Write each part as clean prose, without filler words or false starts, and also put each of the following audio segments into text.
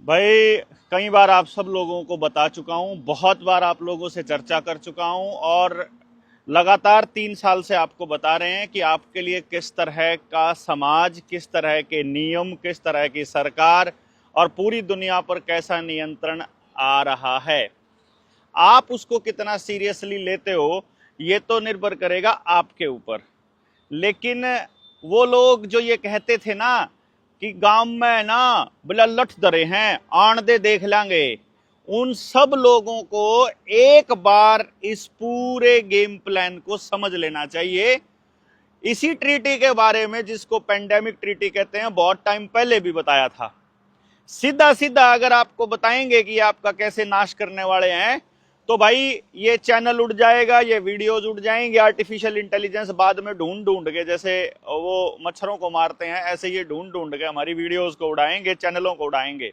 भाई, कई बार आप सब लोगों को बता चुका हूं, बहुत बार आप लोगों से चर्चा कर चुका हूं और लगातार 3 साल से आपको बता रहे हैं कि आपके लिए किस तरह का समाज, किस तरह के नियम, किस तरह की सरकार और पूरी दुनिया पर कैसा नियंत्रण आ रहा है। आप उसको कितना सीरियसली लेते हो ये तो निर्भर करेगा आपके ऊपर। लेकिन वो लोग जो ये कहते थे ना कि गांव में ना बोला लठ दरे हैं, आन दे देख लेंगे, उन सब लोगों को एक बार इस पूरे गेम प्लान को समझ लेना चाहिए। इसी ट्रीटी के बारे में, जिसको पेंडेमिक ट्रीटी कहते हैं, बहुत टाइम पहले भी बताया था। सीधा सीधा अगर आपको बताएंगे कि आपका कैसे नाश करने वाले हैं तो भाई ये चैनल उड़ जाएगा, ये वीडियोज उड़ जाएंगे। आर्टिफिशियल इंटेलिजेंस बाद में ढूंढ ढूंढ के, जैसे वो मच्छरों को मारते हैं, ऐसे ये ढूंढ ढूंढ के हमारी वीडियोज को उड़ाएंगे, चैनलों को उड़ाएंगे।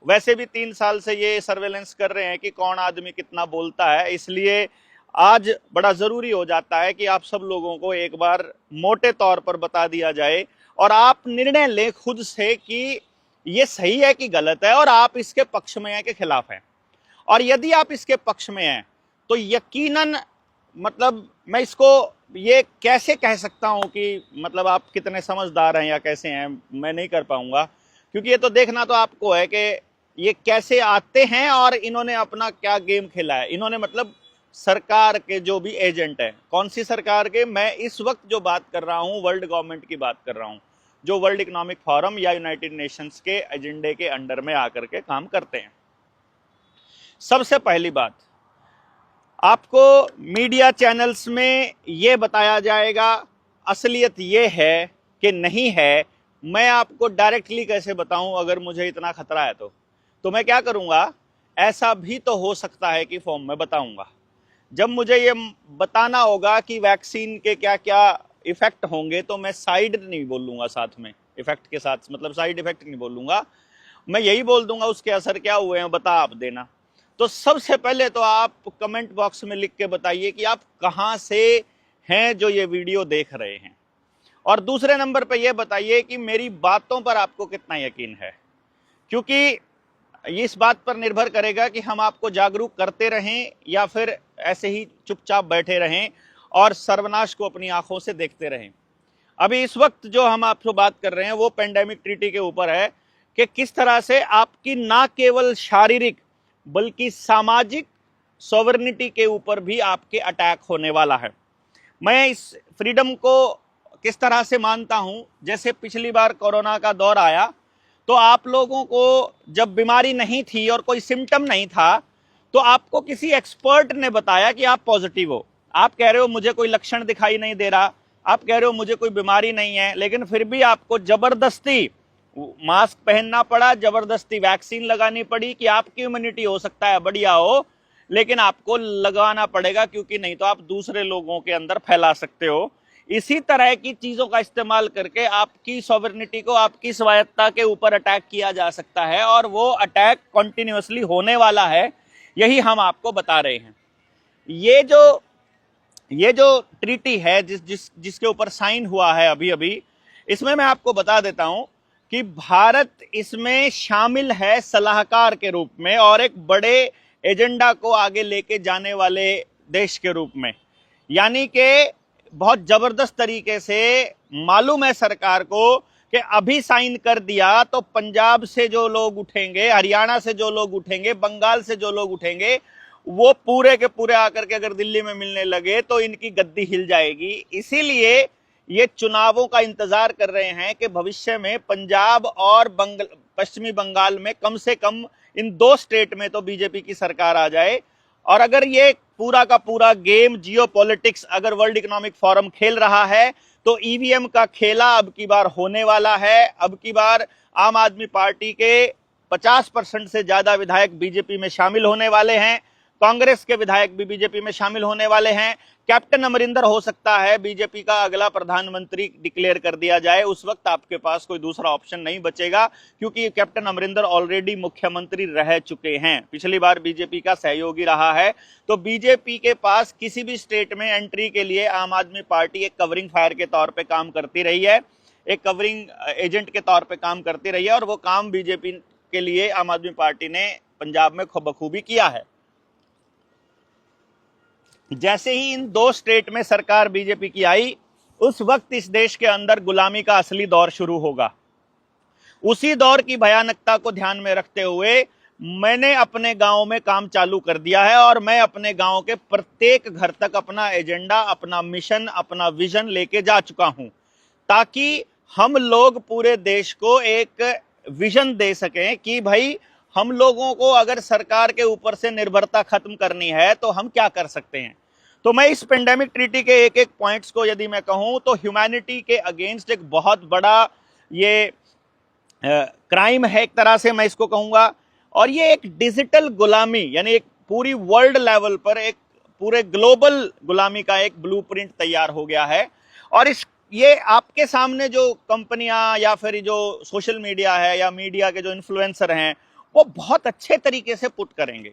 वैसे भी 3 साल से ये सर्वेलेंस कर रहे हैं कि कौन आदमी कितना बोलता है, इसलिए आज बड़ा जरूरी हो जाता है कि आप सब लोगों को एक बार मोटे तौर पर बता दिया जाए और आप निर्णय लें खुद से कि ये सही है कि गलत है और आप इसके पक्ष में हैं कि खिलाफ हैं। और यदि आप इसके पक्ष में हैं तो यकीनन, मतलब मैं इसको ये कैसे कह सकता हूं कि मतलब आप कितने समझदार हैं या कैसे हैं, मैं नहीं कर पाऊंगा, क्योंकि ये तो देखना तो आपको है कि ये कैसे आते हैं और इन्होंने अपना क्या गेम खेला है। इन्होंने मतलब सरकार के जो भी एजेंट है, कौन सी सरकार के, मैं इस वक्त जो बात कर रहा हूं वर्ल्ड गवर्नमेंट की बात कर रहा हूं, जो वर्ल्ड इकोनॉमिक फोरम या यूनाइटेड नेशंस के एजेंडे के अंडर में आकर के काम करते हैं। सबसे पहली बात, आपको मीडिया चैनल्स में यह बताया जाएगा, असलियत यह है कि नहीं है। मैं आपको डायरेक्टली कैसे बताऊं अगर मुझे इतना खतरा है तो मैं क्या करूंगा, ऐसा भी तो हो सकता है कि फॉर्म में बताऊंगा। जब मुझे ये बताना होगा कि वैक्सीन के क्या क्या इफेक्ट होंगे तो मैं साइड नहीं बोलूंगा, साथ में इफेक्ट के साथ, मतलब साइड इफेक्ट नहीं बोलूंगा, मैं यही बोल दूंगा उसके असर क्या हुए हैं बता आप देना। तो सबसे पहले तो आप कमेंट बॉक्स में लिख के बताइए कि आप कहां से हैं जो ये वीडियो देख रहे हैं, और दूसरे नंबर पर यह बताइए कि मेरी बातों पर आपको कितना यकीन है, क्योंकि ये इस बात पर निर्भर करेगा कि हम आपको जागरूक करते रहें या फिर ऐसे ही चुपचाप बैठे रहें और सर्वनाश को अपनी आंखों से देखते रहें। अभी इस वक्त जो हम आपसे बात कर रहे हैं वो पेंडेमिक ट्रीटी के ऊपर है कि किस तरह से आपकी ना केवल शारीरिक बल्कि सामाजिक सॉवरेनिटी के ऊपर भी आपके अटैक होने वाला है। मैं इस फ्रीडम को किस तरह से मानता हूं, जैसे पिछली बार कोरोना का दौर आया तो आप लोगों को जब बीमारी नहीं थी और कोई सिम्टम नहीं था तो आपको किसी एक्सपर्ट ने बताया कि आप पॉजिटिव हो। आप कह रहे हो मुझे कोई लक्षण दिखाई नहीं दे रहा, आप कह रहे हो मुझे कोई बीमारी नहीं है, लेकिन फिर भी आपको जबरदस्ती मास्क पहनना पड़ा, जबरदस्ती वैक्सीन लगानी पड़ी कि आपकी इम्यूनिटी हो सकता है बढ़िया हो, लेकिन आपको लगाना पड़ेगा क्योंकि नहीं तो आप दूसरे लोगों के अंदर फैला सकते हो। इसी तरह की चीजों का इस्तेमाल करके आपकी सॉवरेनिटी को, आपकी स्वायत्ता के ऊपर अटैक किया जा सकता है और वो अटैक कंटिन्यूअसली होने वाला है, यही हम आपको बता रहे हैं। ये जो ट्रीटी है जिसके ऊपर साइन हुआ है अभी अभी, इसमें मैं आपको बता देता हूं कि भारत इसमें शामिल है सलाहकार के रूप में और एक बड़े एजेंडा को आगे लेके जाने वाले देश के रूप में। यानी कि बहुत जबरदस्त तरीके से मालूम है सरकार को कि अभी साइन कर दिया तो पंजाब से जो लोग उठेंगे, हरियाणा से जो लोग उठेंगे, बंगाल से जो लोग उठेंगे, वो पूरे के पूरे आकर के अगर दिल्ली में मिलने लगे तो इनकी गद्दी हिल जाएगी। इसीलिए ये चुनावों का इंतजार कर रहे हैं कि भविष्य में पंजाब और पश्चिमी बंगाल में कम से कम इन 2 स्टेट में तो बीजेपी की सरकार आ जाए। और अगर ये पूरा का पूरा गेम जियोपॉलिटिक्स अगर वर्ल्ड इकोनॉमिक फोरम खेल रहा है तो ईवीएम का खेला अब की बार होने वाला है। अब की बार आम आदमी पार्टी के 50% से ज्यादा विधायक बीजेपी में शामिल होने वाले हैं, कांग्रेस के विधायक भी बीजेपी में शामिल होने वाले हैं। कैप्टन अमरिंदर हो सकता है बीजेपी का अगला प्रधानमंत्री डिक्लेयर कर दिया जाए, उस वक्त आपके पास कोई दूसरा ऑप्शन नहीं बचेगा, क्योंकि कैप्टन अमरिंदर ऑलरेडी मुख्यमंत्री रह चुके हैं, पिछली बार बीजेपी का सहयोगी रहा है। तो बीजेपी के पास किसी भी स्टेट में एंट्री के लिए आम आदमी पार्टी एक कवरिंग फायर के तौर पर काम करती रही है, एक कवरिंग एजेंट के तौर पर काम करती रही है, और वो काम बीजेपी के लिए आम आदमी पार्टी ने पंजाब में बखूबी किया है। जैसे ही इन 2 स्टेट में सरकार बीजेपी की आई, उस वक्त इस देश के अंदर गुलामी का असली दौर शुरू होगा। उसी दौर की भयानकता को ध्यान में रखते हुए मैंने अपने गांव में काम चालू कर दिया है और मैं अपने गांव के प्रत्येक घर तक अपना एजेंडा, अपना मिशन, अपना विजन लेके जा चुका हूं, ताकि हम लोग पूरे देश को एक विजन दे सकें कि भाई हम लोगों को अगर सरकार के ऊपर से निर्भरता खत्म करनी है तो हम क्या कर सकते हैं। तो मैं इस पेंडेमिक ट्रीटी के एक एक पॉइंट्स को यदि मैं कहूं तो ह्यूमैनिटी के अगेंस्ट एक बहुत बड़ा ये क्राइम है, एक तरह से मैं इसको कहूंगा। और ये एक डिजिटल गुलामी, यानी एक पूरी वर्ल्ड लेवल पर एक पूरे ग्लोबल गुलामी का एक ब्लूप्रिंट तैयार हो गया है। और ये आपके सामने जो कंपनियां या फिर जो सोशल मीडिया है या मीडिया के जो इन्फ्लुएंसर हैं वो बहुत अच्छे तरीके से पुट करेंगे।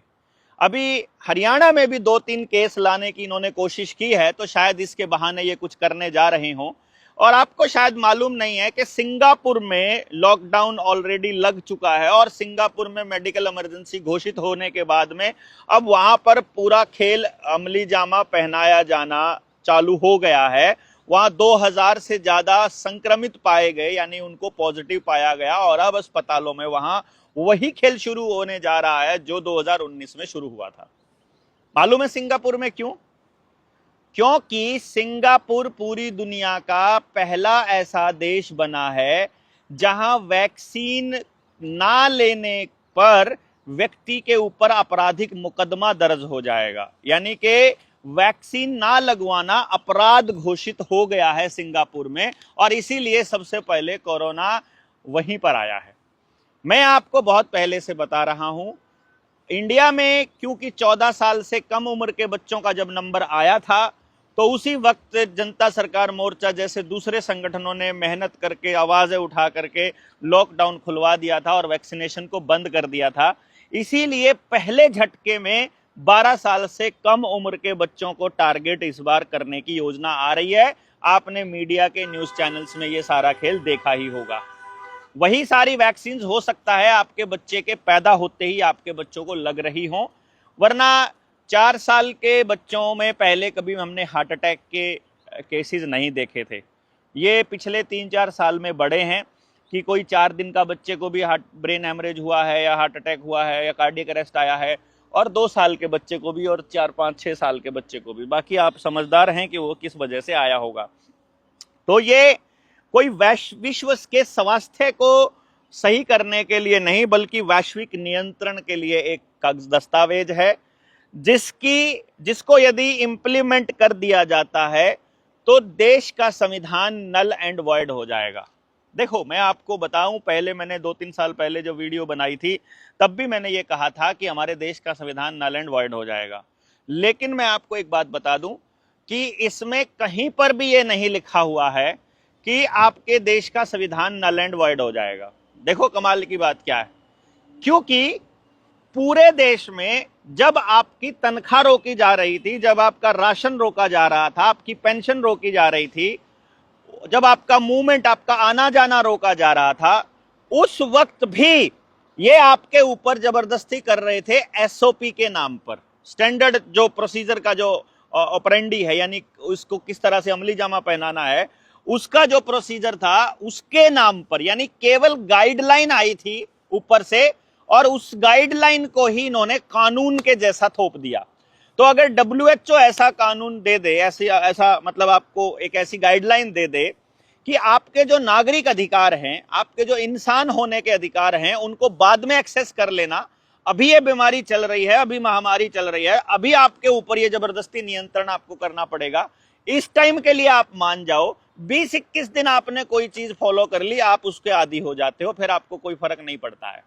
अभी हरियाणा में भी 2-3 केस लाने की इन्होंने कोशिश की है, तो शायद इसके बहाने ये कुछ करने जा रहे हों। और आपको शायद मालूम नहीं है कि सिंगापुर में लॉकडाउन ऑलरेडी लग चुका है और सिंगापुर में मेडिकल इमरजेंसी घोषित होने के बाद में अब वहां पर पूरा खेल अमली जामा पहनाया जाना चालू हो गया है। वहां 2000 से ज्यादा संक्रमित पाए गए, यानी उनको पॉजिटिव पाया गया, और अब अस्पतालों में वहां वही खेल शुरू होने जा रहा है जो 2019 में शुरू हुआ था। मालूम है सिंगापुर में क्यों? क्योंकि सिंगापुर पूरी दुनिया का पहला ऐसा देश बना है जहां वैक्सीन ना लेने पर व्यक्ति के ऊपर आपराधिक मुकदमा दर्ज हो जाएगा, यानी कि वैक्सीन ना लगवाना अपराध घोषित हो गया है सिंगापुर में, और इसीलिए सबसे पहले कोरोना वहीं पर आया है। मैं आपको बहुत पहले से बता रहा हूं, इंडिया में क्योंकि 14 साल से कम उम्र के बच्चों का जब नंबर आया था तो उसी वक्त जनता सरकार मोर्चा जैसे दूसरे संगठनों ने मेहनत करके, आवाजें उठा करके लॉकडाउन खुलवा दिया था और वैक्सीनेशन को बंद कर दिया था। इसीलिए पहले झटके में 12 साल से कम उम्र के बच्चों को टारगेट इस बार करने की योजना आ रही है। आपने मीडिया के न्यूज चैनल्स में ये सारा खेल देखा ही होगा। वही सारी वैक्सीन हो सकता है आपके बच्चे के पैदा होते ही आपके बच्चों को लग रही हो, वरना 4 साल के बच्चों में पहले कभी हमने हार्ट अटैक के केसेस नहीं देखे थे। ये पिछले 3-4 साल में बढ़े हैं कि कोई 4 दिन का बच्चे को भी ब्रेन हेमरेज हुआ है या हार्ट अटैक हुआ है या कार्डियक अरेस्ट आया है, और 2 साल के बच्चे को भी और 4-5-6 साल के बच्चे को भी। बाकी आप समझदार हैं कि वो किस वजह से आया होगा। तो ये कोई विश्व के स्वास्थ्य को सही करने के लिए नहीं, बल्कि वैश्विक नियंत्रण के लिए एक दस्तावेज है जिसको यदि इंप्लीमेंट कर दिया जाता है तो देश का संविधान नल एंड वॉइड हो जाएगा। देखो, मैं आपको बताऊं, पहले मैंने 2-3 साल पहले जो वीडियो बनाई थी तब भी मैंने ये कहा था कि हमारे देश का संविधान नल एंड वॉइड हो जाएगा। लेकिन मैं आपको एक बात बता दूं कि इसमें कहीं पर भी ये नहीं लिखा हुआ है कि आपके देश का संविधान नल एंड वॉइड हो जाएगा। देखो कमाल की बात क्या है, क्योंकि पूरे देश में जब आपकी तनख्वाह रोकी जा रही थी, जब आपका राशन रोका जा रहा था, आपकी पेंशन रोकी जा रही थी, जब आपका मूवमेंट, आपका आना जाना रोका जा रहा था, उस वक्त भी ये आपके ऊपर जबरदस्ती कर रहे थे एसओपी के नाम पर। स्टैंडर्ड जो प्रोसीजर का जो ऑपरेंडी है, यानी उसको किस तरह से अमली जामा पहनाना है, उसका जो प्रोसीजर था उसके नाम पर, यानी केवल गाइडलाइन आई थी ऊपर से, और उस गाइडलाइन को ही इन्होंने कानून के जैसा थोप दिया। तो अगर WHO ऐसा कानून दे दे, ऐसा मतलब आपको एक ऐसी गाइडलाइन दे दे कि आपके जो नागरिक अधिकार हैं, आपके जो इंसान होने के अधिकार हैं, उनको बाद में एक्सेस कर लेना, अभी ये बीमारी चल रही है, अभी महामारी चल रही है, अभी आपके ऊपर ये जबरदस्ती नियंत्रण आपको करना पड़ेगा, इस टाइम के लिए आप मान जाओ, 20-21 दिन आपने कोई चीज फॉलो कर ली, आप उसके आदी हो जाते हो, फिर आपको कोई फर्क नहीं पड़ता है।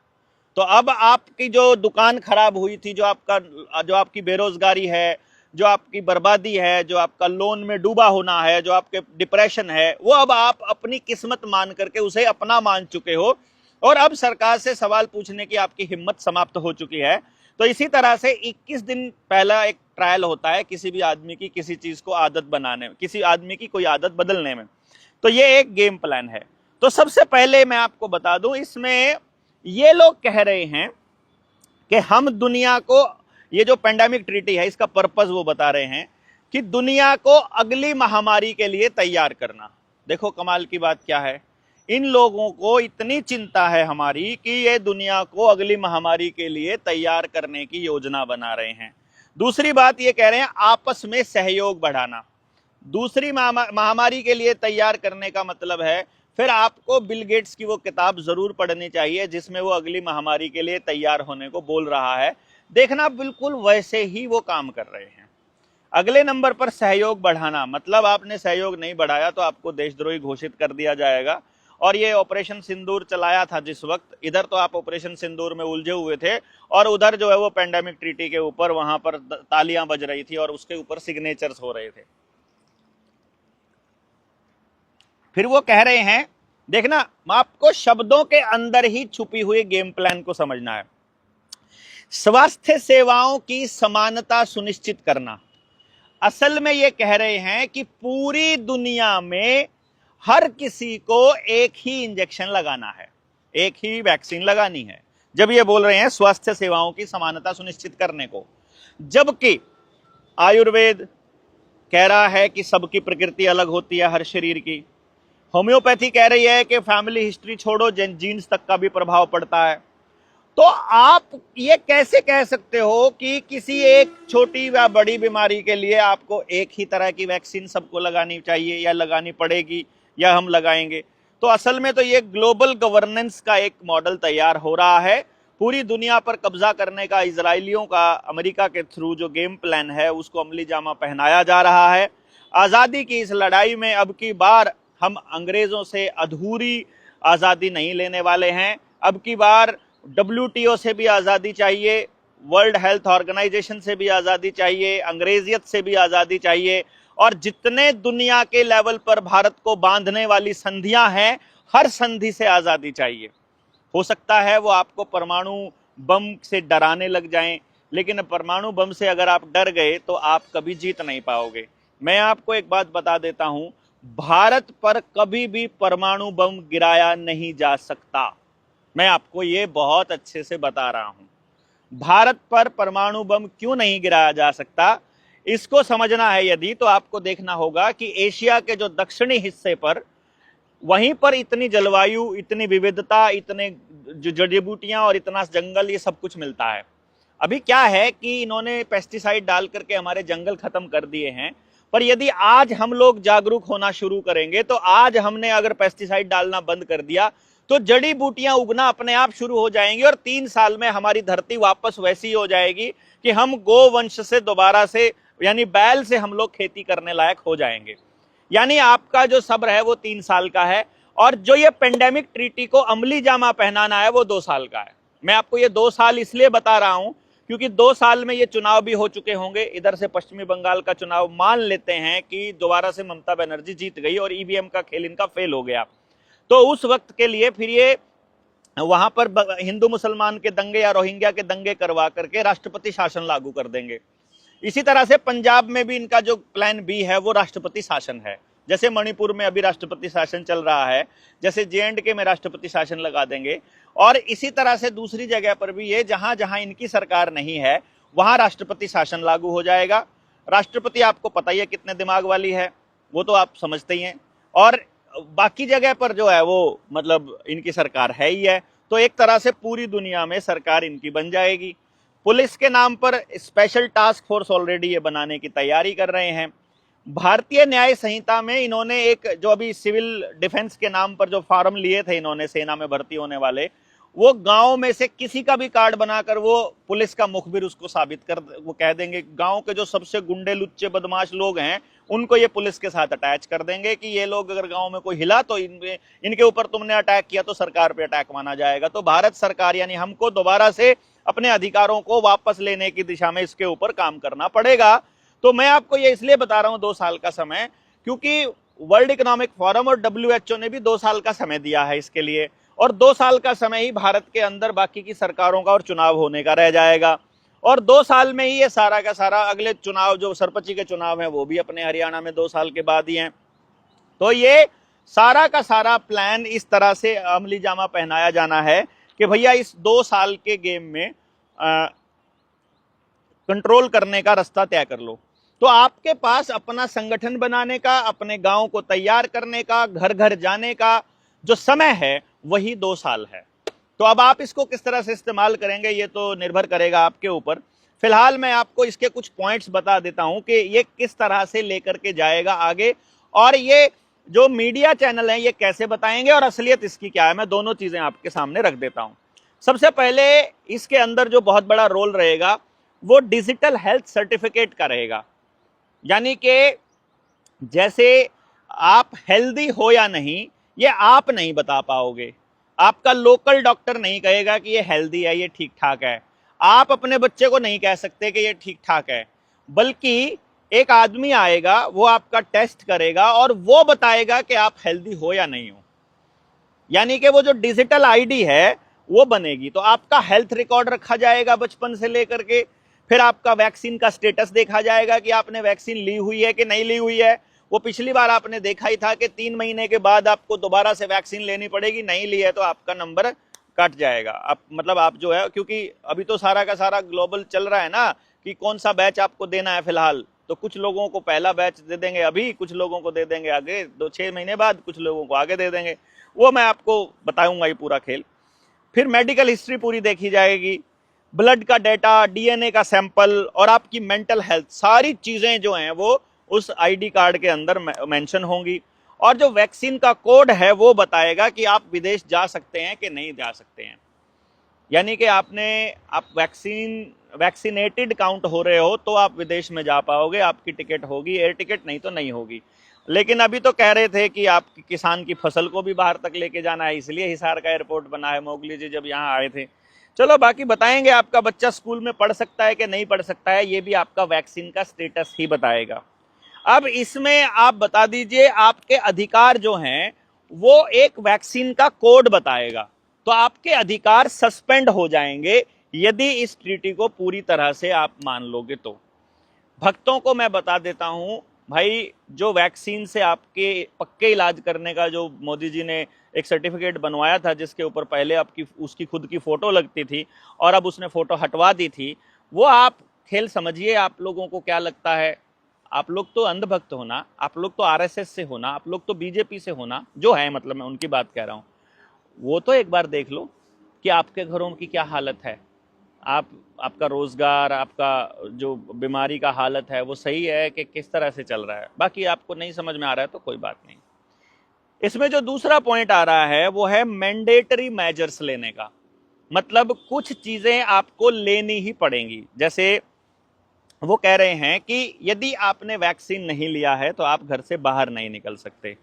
तो अब आपकी जो दुकान खराब हुई थी, जो आपकी बेरोजगारी है, जो आपकी बर्बादी है, जो आपका लोन में डूबा होना है, जो आपके डिप्रेशन है, वो अब आप अपनी किस्मत मान करके उसे अपना मान चुके हो, और अब सरकार से सवाल पूछने की आपकी हिम्मत समाप्त हो चुकी है। तो इसी तरह से 21 दिन पहला एक ट्रायल होता है किसी भी आदमी की किसी चीज को आदत बनाने में, किसी आदमी की कोई आदत बदलने में। तो ये एक गेम प्लान है। तो सबसे पहले मैं आपको बता दूं, इसमें ये लोग कह रहे हैं कि हम दुनिया को, ये जो पेंडेमिक ट्रीटी है इसका पर्पस वो बता रहे हैं कि दुनिया को अगली महामारी के लिए तैयार करना। देखो कमाल की बात क्या है, इन लोगों को इतनी चिंता है हमारी कि ये दुनिया को अगली महामारी के लिए तैयार करने की योजना बना रहे हैं। दूसरी बात ये कह रहे हैं आपस में सहयोग बढ़ाना। दूसरी महामारी के लिए तैयार करने का मतलब है फिर आपको बिल गेट्स की वो किताब जरूर पढ़नी चाहिए जिसमें वो अगली महामारी के लिए तैयार होने को बोल रहा है। देखना बिल्कुल वैसे ही वो काम कर रहे हैं। अगले नंबर पर सहयोग बढ़ाना, मतलब आपने सहयोग नहीं बढ़ाया तो आपको देशद्रोही घोषित कर दिया जाएगा। और ये ऑपरेशन सिंदूर चलाया था जिस वक्त, इधर तो आप ऑपरेशन सिंदूर में उलझे हुए थे और उधर जो है वो पेंडेमिक ट्रीटी के ऊपर वहां पर तालियां बज रही थी और उसके ऊपर सिग्नेचर्स हो रहे थे। फिर वो कह रहे हैं, देखना आपको शब्दों के अंदर ही छुपी हुई गेम प्लान को समझना है। स्वास्थ्य सेवाओं की समानता सुनिश्चित करना। असल में ये कह रहे हैं कि पूरी दुनिया में हर किसी को एक ही इंजेक्शन लगाना है, एक ही वैक्सीन लगानी है, जब ये बोल रहे हैं स्वास्थ्य सेवाओं की समानता सुनिश्चित करने को। जबकि आयुर्वेद कह रहा है कि सबकी प्रकृति अलग होती है हर शरीर की। होम्योपैथी कह रही है कि फैमिली हिस्ट्री छोड़ो, जीन्स तक का भी प्रभाव पड़ता है। तो आप ये कैसे कह सकते हो कि किसी एक छोटी या बड़ी बीमारी के लिए आपको एक ही तरह की वैक्सीन सबको लगानी चाहिए या लगानी पड़ेगी या हम लगाएंगे? तो असल में तो ये ग्लोबल गवर्नेंस का एक मॉडल तैयार हो रहा है। पूरी दुनिया पर कब्जा करने का इजरायलियों का अमेरिका के थ्रू जो गेम प्लान है उसको अमली जामा पहनाया जा रहा है। आज़ादी की इस लड़ाई में अब की बार हम अंग्रेजों से अधूरी आज़ादी नहीं लेने वाले हैं। अब की बार WTO से भी आज़ादी चाहिए, वर्ल्ड हेल्थ ऑर्गेनाइजेशन से भी आज़ादी चाहिए, अंग्रेजियत से भी आज़ादी चाहिए। और जितने दुनिया के लेवल पर भारत को बांधने वाली संधियां हैं, हर संधि से आज़ादी चाहिए। हो सकता है वो आपको परमाणु बम से डराने लग जाएं, लेकिन परमाणु बम से अगर आप डर गए तो आप कभी जीत नहीं पाओगे। मैं आपको एक बात बता देता हूं, भारत पर कभी भी परमाणु बम गिराया नहीं जा सकता। मैं आपको ये बहुत अच्छे से बता रहा हूं। भारत पर परमाणु बम क्यों नहीं गिराया जा सकता, इसको समझना है यदि, तो आपको देखना होगा कि एशिया के जो दक्षिणी हिस्से पर, वहीं पर इतनी जलवायु, इतनी विविधता, इतने जड़ी बूटियां और इतना जंगल, ये सब कुछ मिलता है। अभी क्या है कि इन्होंने पेस्टिसाइड डाल करके हमारे जंगल खत्म कर दिए हैं, पर यदि आज हम लोग जागरूक होना शुरू करेंगे, तो आज हमने अगर पेस्टिसाइड डालना बंद कर दिया तो जड़ी बूटियां उगना अपने आप शुरू हो जाएंगी और 3 साल में हमारी धरती वापस वैसी हो जाएगी कि हम गोवंश से दोबारा से, यानी बैल से हम लोग खेती करने लायक हो जाएंगे। यानी आपका जो सब्र है वो 3 साल का है, और जो ये पेंडेमिक ट्रीटी को अमली जामा पहनाना है वो 2 साल का है। मैं आपको ये 2 साल इसलिए बता रहा हूं क्योंकि 2 साल में ये चुनाव भी हो चुके होंगे। इधर से पश्चिमी बंगाल का चुनाव मान लेते हैं कि दोबारा से ममता बनर्जी जीत गई और ईवीएम का खेल इनका फेल हो गया, तो उस वक्त के लिए फिर ये वहां पर हिंदू मुसलमान के दंगे या रोहिंग्या के दंगे करवा करके राष्ट्रपति शासन लागू कर देंगे। इसी तरह से पंजाब में भी इनका जो प्लान बी है वो राष्ट्रपति शासन है। जैसे मणिपुर में अभी राष्ट्रपति शासन चल रहा है, जैसे JNK में राष्ट्रपति शासन लगा देंगे, और इसी तरह से दूसरी जगह पर भी ये जहां जहां इनकी सरकार नहीं है वहां राष्ट्रपति शासन लागू हो जाएगा। राष्ट्रपति आपको पता ही है कितने दिमाग वाली है, वो तो आप समझते ही हैं। और बाकी जगह पर जो है वो मतलब इनकी सरकार है ही है, तो एक तरह से पूरी दुनिया में सरकार इनकी बन जाएगी। पुलिस के नाम पर स्पेशल टास्क फोर्स ऑलरेडी ये बनाने की तैयारी कर रहे हैं। भारतीय न्याय संहिता में इन्होंने एक जो अभी सिविल डिफेंस के नाम पर जो फॉर्म लिए थे इन्होंने सेना में भर्ती होने वाले, वो गांव में से किसी का भी कार्ड बनाकर वो पुलिस का मुखबिर उसको साबित कर, वो कह देंगे गांव के जो सबसे गुंडे लुच्चे बदमाश लोग हैं उनको ये पुलिस के साथ अटैच कर देंगे कि ये लोग अगर गांव में कोई हिला तो इनके ऊपर तुमने अटैक किया तो सरकार पे अटैक माना जाएगा। तो भारत सरकार यानी हमको दोबारा से अपने अधिकारों को वापस लेने की दिशा में इसके ऊपर काम करना पड़ेगा। तो मैं आपको ये इसलिए बता रहा हूं 2 साल का समय, क्योंकि वर्ल्ड इकोनॉमिक फोरम और WHO ने भी 2 साल का समय दिया है इसके लिए, और 2 साल का समय ही भारत के अंदर बाकी की सरकारों का और चुनाव होने का रह जाएगा। और 2 साल में ही ये सारा का सारा अगले चुनाव जो सरपंची के चुनाव हैं वो भी अपने हरियाणा में 2 साल के बाद ही हैं। तो ये सारा का सारा प्लान इस तरह से अमली जामा पहनाया जाना है कि भैया इस 2 साल के गेम में कंट्रोल करने का रास्ता तय कर लो। तो आपके पास अपना संगठन बनाने का, अपने गांव को तैयार करने का, घर घर जाने का जो समय है वही 2 साल है। तो अब आप इसको किस तरह से इस्तेमाल करेंगे ये तो निर्भर करेगा आपके ऊपर। फिलहाल मैं आपको इसके कुछ पॉइंट्स बता देता हूं कि ये किस तरह से लेकर के जाएगा आगे, और ये जो मीडिया चैनल हैं ये कैसे बताएंगे और असलियत इसकी क्या है, मैं दोनों चीजें आपके सामने रख देता हूं। सबसे पहले इसके अंदर जो बहुत बड़ा रोल रहेगा वो डिजिटल हेल्थ सर्टिफिकेट का रहेगा। यानी कि जैसे आप हेल्दी हो या नहीं ये आप नहीं बता पाओगे, आपका लोकल डॉक्टर नहीं कहेगा कि ये हेल्दी है, ये ठीक ठाक है, आप अपने बच्चे को नहीं कह सकते कि ये ठीक ठाक है, बल्कि एक आदमी आएगा, वो आपका टेस्ट करेगा और वो बताएगा कि आप हेल्दी हो या नहीं हो। यानी कि वो जो डिजिटल आईडी है वो बनेगी। तो आपका हेल्थ रिकॉर्ड रखा जाएगा बचपन से लेकर के, फिर आपका वैक्सीन का स्टेटस देखा जाएगा कि आपने वैक्सीन ली हुई है कि नहीं ली हुई है। वो पिछली बार आपने देखा ही था कि 3 महीने के बाद आपको दोबारा से वैक्सीन लेनी पड़ेगी, नहीं ली है तो आपका नंबर कट जाएगा। आप मतलब आप जो है, क्योंकि अभी तो सारा का सारा ग्लोबल चल रहा है ना कि कौन सा बैच आपको देना है फिलहाल, तो कुछ लोगों को पहला बैच दे देंगे अभी, कुछ लोगों को दे देंगे आगे 2-6 महीने बाद, कुछ लोगों को आगे दे देंगे, वो मैं आपको बताऊंगा ये पूरा खेल। फिर मेडिकल हिस्ट्री पूरी देखी जाएगी, ब्लड का डेटा, डीएनए का सैंपल और आपकी मेंटल हेल्थ, सारी चीजें जो हैं वो उस आईडी कार्ड के अंदर मेंशन होंगी। और जो वैक्सीन का कोड है वो बताएगा कि आप विदेश जा सकते हैं कि नहीं जा सकते हैं। यानी कि आप वैक्सीनेटेड काउंट हो रहे हो तो आप विदेश में जा पाओगे, आपकी टिकट होगी, एयर टिकट, नहीं तो नहीं होगी। लेकिन अभी तो कह रहे थे कि आप किसान की फसल को भी बाहर तक लेके जाना है, इसलिए हिसार का एयरपोर्ट बना है, मोगली जी जब यहाँ आए थे। चलो बाकी बताएंगे, आपका बच्चा स्कूल में पढ़ सकता है कि नहीं पढ़ सकता है ये भी आपका वैक्सीन का स्टेटस ही बताएगा। अब इसमें आप बता दीजिए आपके अधिकार जो हैं वो एक वैक्सीन का कोड बताएगा, तो आपके अधिकार सस्पेंड हो जाएंगे यदि इस ट्रीटी को पूरी तरह से आप मान लोगे तो। भक्तों को मैं बता देता हूं भाई, जो वैक्सीन से आपके पक्के इलाज करने का जो मोदी जी ने एक सर्टिफिकेट बनवाया था जिसके ऊपर पहले आपकी उसकी खुद की फोटो लगती थी और अब उसने फोटो हटवा दी थी, वो आप खेल समझिए। आप लोगों को क्या लगता है, आप लोग तो अंधभक्त हो ना, आप लोग तो आरएसएस से हो ना, आप लोग तो बीजेपी से हो ना, जो है मतलब मैं उनकी बात कह रहा हूं। वो तो एक बार देख लो कि आपके घरों की क्या हालत है, आपका रोजगार, आपका जो बीमारी का हालत है वो सही है कि किस तरह से चल रहा है। बाकी आपको नहीं समझ में आ रहा है तो कोई बात नहीं। इसमें जो दूसरा पॉइंट आ रहा है वो है मैंडेटरी मेजर्स लेने का, मतलब कुछ चीजें आपको लेनी ही पड़ेंगी। जैसे वो कह रहे हैं कि यदि आपने वैक्सीन नहीं लिया है तो आप घर से बाहर नहीं निकल सकते,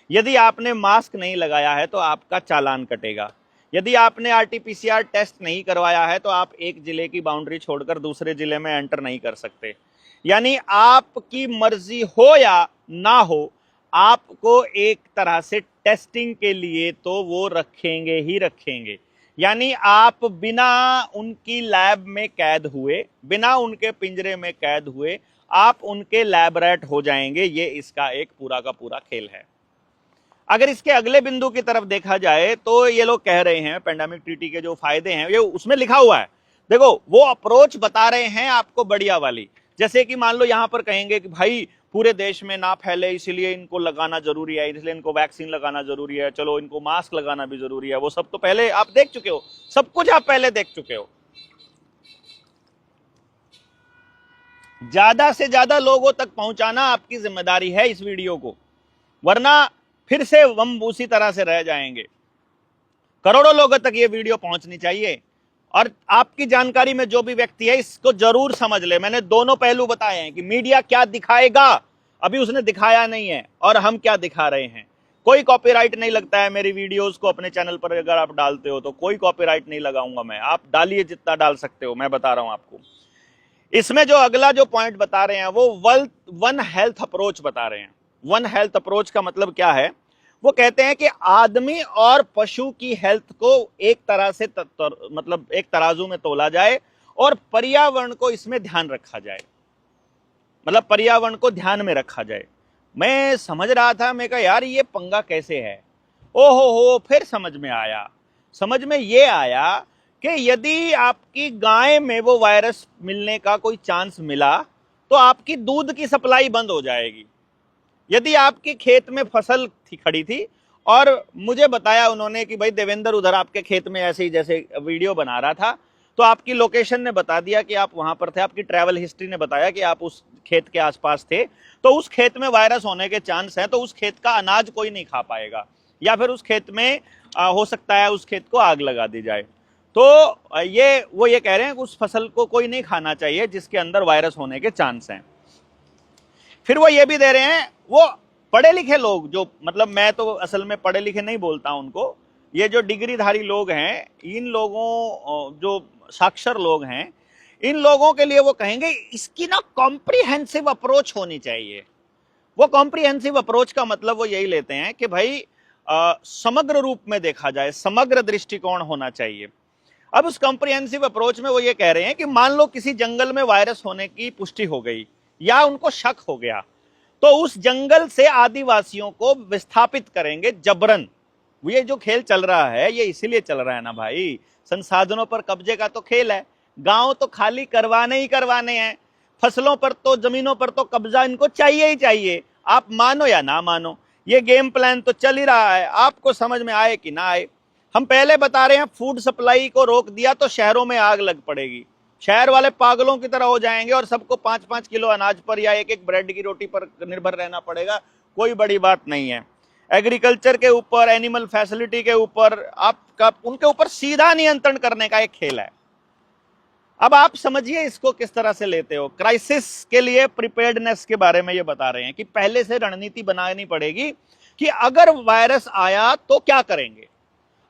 यदि आपने मास्क नहीं लगाया है तो आपका चालान कटेगा, यदि आपने आरटीपीसीआर टेस्ट नहीं करवाया है तो आप एक जिले की बाउंड्री छोड़कर दूसरे जिले में एंटर नहीं कर सकते। यानी आपकी मर्जी हो या ना हो, आपको एक तरह से टेस्टिंग के लिए तो वो रखेंगे ही रखेंगे। यानी आप बिना उनकी लैब में कैद हुए, बिना उनके पिंजरे में कैद हुए आप उनके लैब रैट हो जाएंगे। ये इसका एक पूरा का पूरा खेल है। अगर इसके अगले बिंदु की तरफ देखा जाए तो ये लोग कह रहे हैं पेंडेमिक ट्रीटी के जो फायदे हैं ये उसमें लिखा हुआ है। देखो वो अप्रोच बता रहे हैं आपको बढ़िया वाली, जैसे कि मान लो यहां पर कहेंगे कि भाई पूरे देश में ना फैले इसलिए इनको लगाना जरूरी है, इसलिए इनको वैक्सीन लगाना जरूरी है, चलो इनको मास्क लगाना भी जरूरी है। वो सब तो पहले आप देख चुके हो, सब कुछ आप पहले देख चुके हो। ज्यादा से ज्यादा लोगों तक पहुंचाना आपकी जिम्मेदारी है इस वीडियो को, वरना फिर से हम उसी तरह से रह जाएंगे। करोड़ों लोगों तक ये वीडियो पहुंचनी चाहिए। और आपकी जानकारी में जो भी व्यक्ति है इसको जरूर समझ ले, मैंने दोनों पहलू बताए हैं कि मीडिया क्या दिखाएगा, अभी उसने दिखाया नहीं है, और हम क्या दिखा रहे हैं। कोई कॉपीराइट नहीं लगता है मेरी वीडियोस को अपने चैनल पर, अगर आप डालते हो तो कोई कॉपीराइट नहीं लगाऊंगा मैं, आप डालिए जितना डाल सकते हो, मैं बता रहा हूं आपको। इसमें जो अगला जो पॉइंट बता रहे हैं वो वन हेल्थ अप्रोच बता रहे हैं। वन हेल्थ अप्रोच का मतलब क्या है, वो कहते हैं कि आदमी और पशु की हेल्थ को एक तरह से मतलब एक तराजू में तोला जाए और पर्यावरण को इसमें ध्यान रखा जाए, मतलब पर्यावरण को ध्यान में रखा जाए। मैं समझ रहा था, मैं कहा यार ये पंगा कैसे है, ओहो हो, फिर समझ में आया। समझ में ये आया कि यदि आपकी गाय में वो वायरस मिलने का कोई चांस मिला तो आपकी दूध की सप्लाई बंद हो जाएगी। यदि आपके खेत में फसल थी खड़ी थी और मुझे बताया उन्होंने कि भाई देवेंद्र उधर आपके खेत में ऐसे ही जैसे वीडियो बना रहा था, तो आपकी लोकेशन ने बता दिया कि आप वहां पर थे, आपकी ट्रैवल हिस्ट्री ने बताया कि आप उस खेत के आसपास थे, तो उस खेत में वायरस होने के चांस हैं, तो उस खेत का अनाज कोई नहीं खा पाएगा या फिर उस खेत में हो सकता है उस खेत को आग लगा दी जाए। तो वो ये कह रहे हैं कि उस फसल को कोई नहीं खाना चाहिए जिसके अंदर वायरस होने के चांस हैं। फिर वो ये भी दे रहे हैं, वो पढ़े लिखे लोग जो, मतलब मैं तो असल में पढ़े लिखे नहीं बोलता उनको, ये जो डिग्रीधारी लोग हैं, इन लोगों जो साक्षर लोग हैं, इन लोगों के लिए वो कहेंगे इसकी ना कॉम्प्रिहेंसिव अप्रोच होनी चाहिए। वो कॉम्प्रिहेंसिव अप्रोच का मतलब वो यही लेते हैं कि भाई समग्र रूप में देखा जाए, समग्र दृष्टिकोण होना चाहिए। अब उस कॉम्प्रिहेंसिव अप्रोच में वो ये कह रहे हैं कि मान लो किसी जंगल में वायरस होने की पुष्टि हो गई या उनको शक हो गया, तो उस जंगल से आदिवासियों को विस्थापित करेंगे जबरन। ये जो खेल चल रहा है ये इसीलिए चल रहा है ना भाई, संसाधनों पर कब्जे का तो खेल है। गांव तो खाली करवाने ही करवाने हैं, फसलों पर तो, जमीनों पर तो कब्जा इनको चाहिए ही चाहिए। आप मानो या ना मानो, ये गेम प्लान तो चल ही रहा है, आपको समझ में आए कि ना आए। हम पहले बता रहे हैं फूड सप्लाई को रोक दिया तो शहरों में आग लग पड़ेगी, शहर वाले पागलों की तरह हो जाएंगे और सबको 5-5 किलो अनाज पर या एक ब्रेड की रोटी पर निर्भर रहना पड़ेगा। कोई बड़ी बात नहीं है। एग्रीकल्चर के ऊपर, एनिमल फैसिलिटी के ऊपर, आपका उनके ऊपर सीधा नियंत्रण करने का एक खेल है। अब आप समझिए इसको किस तरह से लेते हो। क्राइसिस के लिए प्रिपेयर्डनेस के बारे में ये बता रहे हैं कि पहले से रणनीति बनानी पड़ेगी कि अगर वायरस आया तो क्या करेंगे,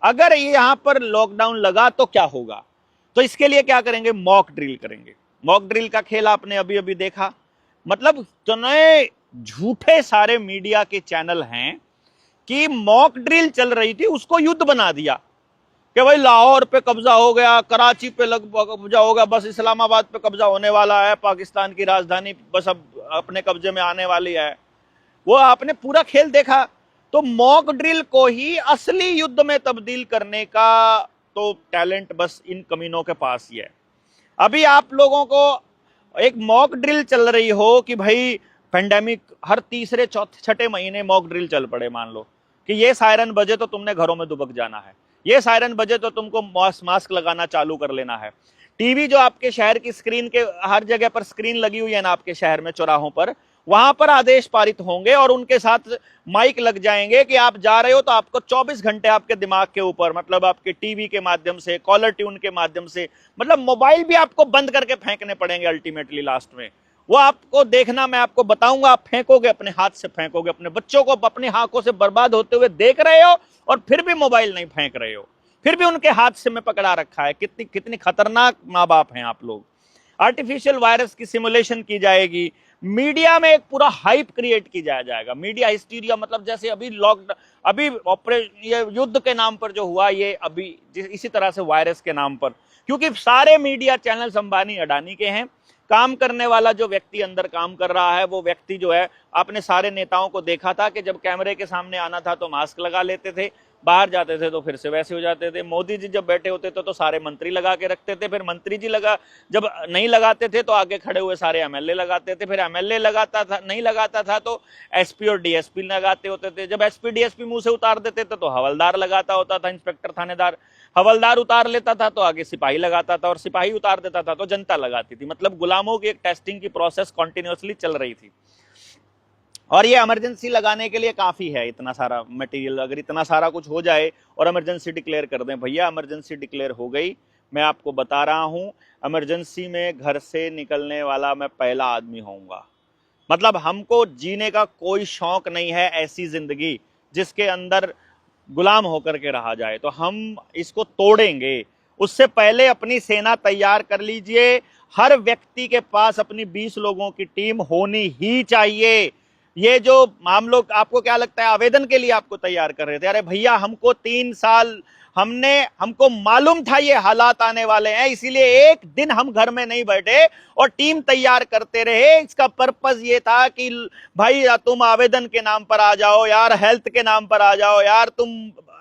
अगर यहां पर लॉकडाउन लगा तो क्या होगा। तो इसके लिए क्या करेंगे, मॉक ड्रिल करेंगे। मॉक ड्रिल का खेल आपने अभी अभी देखा, मतलब इतने झूठे सारे मीडिया के चैनल हैं कि मॉक ड्रिल चल रही थी उसको युद्ध बना दिया कि भाई लाहौर पे कब्जा हो गया, कराची पे कब्जा होगा, बस इस्लामाबाद पे कब्जा होने वाला है, पाकिस्तान की राजधानी बस अब अपने कब्जे में आने वाली है। वो आपने पूरा खेल देखा। तो मॉक ड्रिल को ही असली युद्ध में तब्दील करने का तो टैलेंट बस इन कमीनों के पास ही है। अभी आप लोगों को एक मॉक ड्रिल चल रही हो कि भाई पेंडेमिक हर तीसरे चौथे छठे महीने मॉक ड्रिल चल पड़े, मान लो कि ये सायरन बजे तो तुमने घरों में दुबक जाना है, ये सायरन बजे तो तुमको मास्क लगाना चालू कर लेना है। टीवी जो आपके शहर की स्क्रीन के हर जगह पर स्क्रीन लगी हुई है ना आपके शहर में चौराहों पर, वहां पर आदेश पारित होंगे और उनके साथ माइक लग जाएंगे कि आप जा रहे हो तो आपको 24 घंटे आपके दिमाग के ऊपर, मतलब आपके टीवी के माध्यम से, कॉलर ट्यून के माध्यम से, मतलब मोबाइल भी आपको बंद करके फेंकने पड़ेंगे अल्टीमेटली लास्ट में। वो आपको देखना, मैं आपको बताऊंगा, आप फेंकोगे, अपने हाथ से फेंकोगे, अपने बच्चों को अपनी आंखों से बर्बाद होते हुए देख रहे हो और फिर भी मोबाइल नहीं फेंक रहे हो, फिर भी उनके हाथ से में पकड़ा रखा है। कितनी कितनी खतरनाक माँ बाप हैं आप लोग। आर्टिफिशियल वायरस की सिमुलेशन की जाएगी, मीडिया में एक पूरा हाइप क्रिएट की जाएगा, मीडिया हिस्टीरिया, मतलब जैसे अभी लॉकडाउन, अभी ये युद्ध के नाम पर जो हुआ, ये अभी इसी तरह से वायरस के नाम पर, क्योंकि सारे मीडिया चैनल्स अंबानी अडानी के हैं। काम करने वाला जो व्यक्ति अंदर काम कर रहा है, वो व्यक्ति जो है, आपने सारे नेताओं को देखा था कि जब कैमरे के सामने आना था तो मास्क लगा लेते थे, बाहर जाते थे तो फिर से वैसे हो जाते थे। मोदी जी जब बैठे होते थे तो सारे मंत्री लगा के रखते थे, फिर मंत्री जी जब नहीं लगाते थे तो आगे खड़े हुए सारे एमएलए लगाते थे, फिर एमएलए नहीं लगाता था तो एसपी और डीएसपी लगाते होते थे, जब एसपी डीएसपी मुंह से उतार देते थे तो हवलदार लगाता होता था, इंस्पेक्टर थानेदार। हवलदार उतार लेता था तो आगे सिपाही लगाता था, और सिपाही उतार देता था तो जनता लगाती थी। मतलब गुलामों की एक टेस्टिंग की प्रोसेस कॉन्टिन्यूसली चल रही थी। और ये इमरजेंसी लगाने के लिए काफी है, इतना सारा मटेरियल, अगर इतना सारा कुछ हो जाए और इमरजेंसी डिक्लेयर कर दें, भैया इमरजेंसी डिक्लेयर हो गई, मैं आपको बता रहा हूं, इमरजेंसी में घर से निकलने वाला मैं पहला आदमी होऊंगा। मतलब हमको जीने का कोई शौक नहीं है ऐसी जिंदगी जिसके अंदर गुलाम होकर के रहा जाए, तो हम इसको तोड़ेंगे। उससे पहले अपनी सेना तैयार कर लीजिए। हर व्यक्ति के पास अपनी 20 लोगों की टीम होनी ही चाहिए। ये जो हम लोग, आपको क्या लगता है आवेदन के लिए आपको तैयार कर रहे थे, अरे भैया हमको 3 साल हमको मालूम था ये हालात आने वाले हैं, इसीलिए एक दिन हम घर में नहीं बैठे और टीम तैयार करते रहे। इसका पर्पस ये था कि भाई तुम आवेदन के नाम पर आ जाओ यार, हेल्थ के नाम पर आ जाओ यार, तुम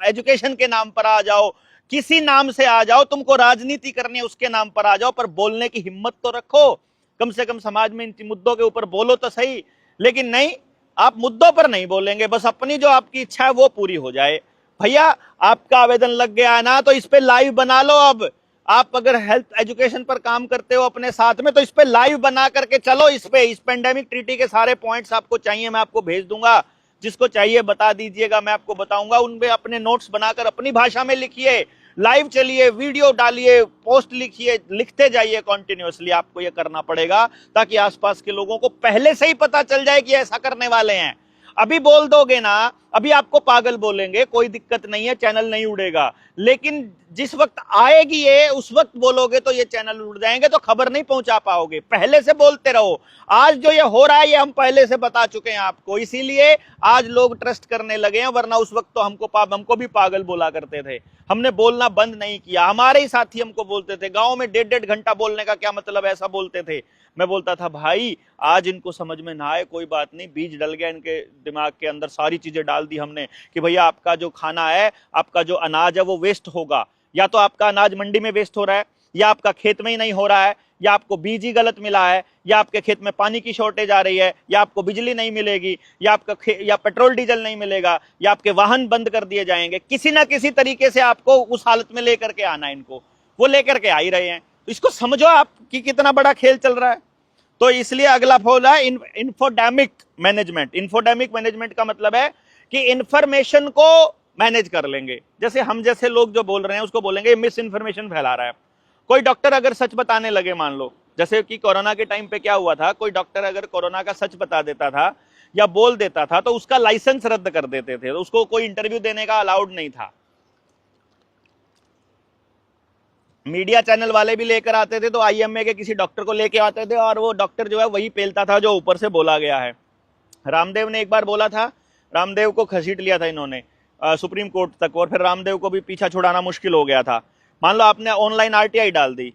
एजुकेशन के नाम पर आ जाओ, किसी नाम से आ जाओ, तुमको राजनीति करनी है उसके नाम पर आ जाओ, पर बोलने की हिम्मत तो रखो। कम से कम समाज में इन मुद्दों के ऊपर बोलो तो सही। लेकिन नहीं, आप मुद्दों पर नहीं बोलेंगे, बस अपनी जो आपकी इच्छा है वो पूरी हो जाए। भैया आपका आवेदन लग गया है ना, तो इस पे लाइव बना लो। अब आप अगर हेल्थ एजुकेशन पर काम करते हो अपने साथ में, तो इस पे लाइव बना करके चलो। इस पेंडेमिक ट्रीटी के सारे पॉइंट्स आपको चाहिए, मैं आपको भेज दूंगा। जिसको चाहिए बता दीजिएगा, मैं आपको बताऊंगा। उनपे अपने नोट्स बनाकर अपनी भाषा में लिखिए, लाइव चलिए, वीडियो डालिए, पोस्ट लिखिए, लिखते जाइए कंटिन्यूअसली। आपको यह करना पड़ेगा ताकि आसपास के लोगों को पहले से ही पता चल जाए कि ऐसा करने वाले हैं। अभी बोल दोगे ना, अभी आपको पागल बोलेंगे, कोई दिक्कत नहीं है, चैनल नहीं उड़ेगा। लेकिन जिस वक्त आएगी ये, उस वक्त बोलोगे तो ये चैनल उड़ जाएंगे, तो खबर नहीं पहुंचा पाओगे। पहले से बोलते रहो। आज जो ये हो रहा है ये हम पहले से बता चुके हैं आपको, इसीलिए आज लोग ट्रस्ट करने लगे हैं, वरना उस वक्त तो हमको भी पागल बोला करते थे। हमने बोलना बंद नहीं किया। हमारे ही साथी हमको बोलते थे, गांव में 1.5 घंटा बोलने का क्या मतलब, ऐसा बोलते थे। मैं बोलता था भाई आज इनको समझ में ना आए कोई बात नहीं, बीज डल गया इनके दिमाग के अंदर, सारी चीजें डाल दी हमने कि भैया आपका जो खाना है, आपका जो अनाज है वो वेस्ट होगा। या तो आपका अनाज मंडी में वेस्ट हो रहा है, या आपका खेत में ही नहीं हो रहा है, या आपको बीज ही गलत मिला है, या आपके खेत में पानी की शॉर्टेज आ रही है, या आपको बिजली नहीं मिलेगी, या या पेट्रोल डीजल नहीं मिलेगा, या आपके वाहन बंद कर दिए जाएंगे। किसी ना किसी तरीके से आपको उस हालत में लेकर के आना है इनको, वो लेकर के आ ही रहे हैं। तो इसको समझो आप कि कितना बड़ा खेल चल रहा है। तो इसलिए अगला फॉल है इंफोडेमिक मैनेजमेंट। इंफोडेमिक मैनेजमेंट का मतलब है कि इंफॉर्मेशन को मैनेज कर लेंगे। जैसे हम जैसे लोग जो बोल रहे हैं उसको बोलेंगे मिस इन्फॉर्मेशन फैला रहा है। कोई डॉक्टर अगर सच बताने लगे, मान लो जैसे कि कोरोना के टाइम पे क्या हुआ था, कोई डॉक्टर अगर कोरोना का सच बता देता था या बोल देता था तो उसका लाइसेंस रद्द कर देते थे, तो उसको कोई इंटरव्यू देने का अलाउड नहीं था। मीडिया चैनल वाले भी लेकर आते थे तो आईएमए के किसी डॉक्टर को लेके आते थे, और वो डॉक्टर जो है वही पेलता था जो ऊपर से बोला गया है। रामदेव ने एक बार बोला था, रामदेव को घसीट लिया था इन्होंने सुप्रीम कोर्ट तक, और फिर रामदेव को भी पीछा छुड़ाना मुश्किल हो गया था। मान लो आपने ऑनलाइन आरटीआई डाल दी